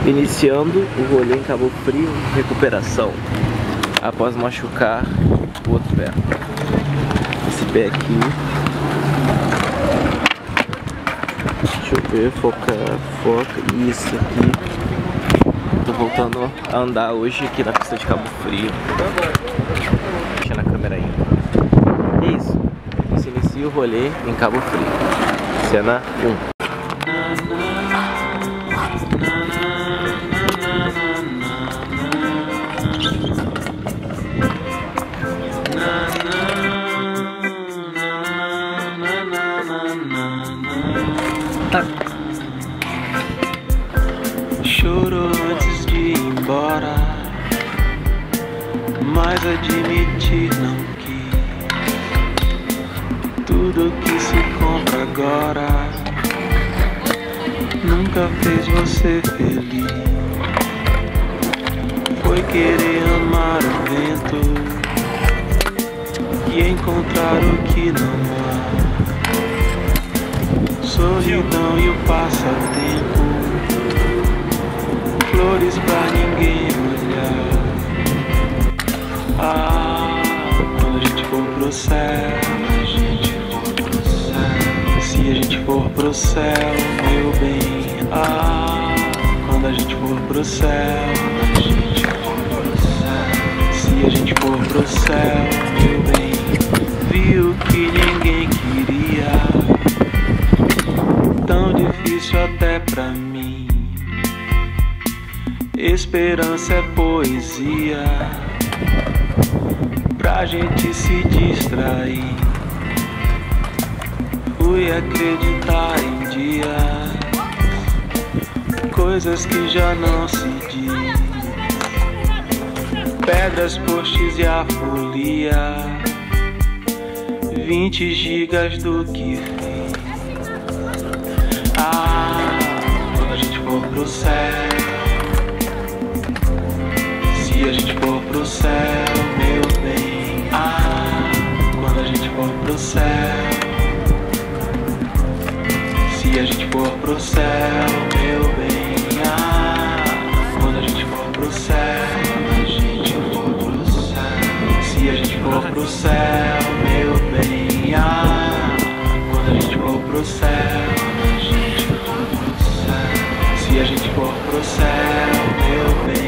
Iniciando o rolê em Cabo Frio, recuperação após machucar o outro pé. Esse pé aqui, deixa eu ver, foca, isso aqui. Tô voltando a andar hoje aqui na pista de Cabo Frio. Deixa na câmera aí. É isso, se inicia o rolê em Cabo Frio. Cena 1. Chorou antes de ir embora, mas admitir não quis. Tudo que se compra agora nunca fez você feliz. Foi querer amar o vento e encontrar o que não há. Solidão e o passatempo, flores pra ninguém olhar. Ah, quando a gente for pro céu, se a gente for pro céu, meu bem. Ah, quando a gente for pro céu, se a gente for pro céu, meu bem. Viu que ninguém queria, tão difícil até pra mim. Esperança é poesia pra gente se distrair. Fui acreditar em dias, coisas que já não se diz. Pedras, postes e a folia, 20 gigas do que fiz. Ah, quando a gente for pro céu, se a gente for pro céu, meu bem. Ah, quando a gente for pro céu, se a gente for pro céu, meu bem. Ah, quando a gente for pro céu, se a gente for pro céu, meu bem. Ah, quando a gente for pro céu, se a gente for pro céu, meu bem.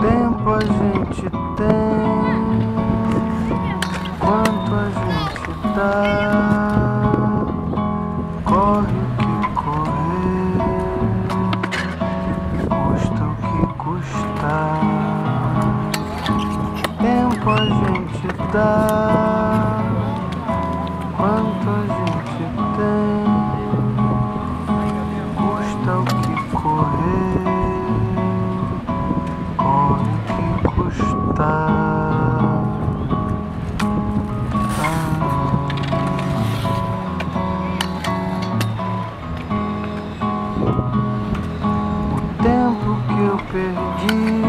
Tempo a gente tem, quanto a gente dá, corre o que correr, custa o que custar. Tempo a gente dá, quanto a gente tem, custa o que correr. O tempo que eu perdi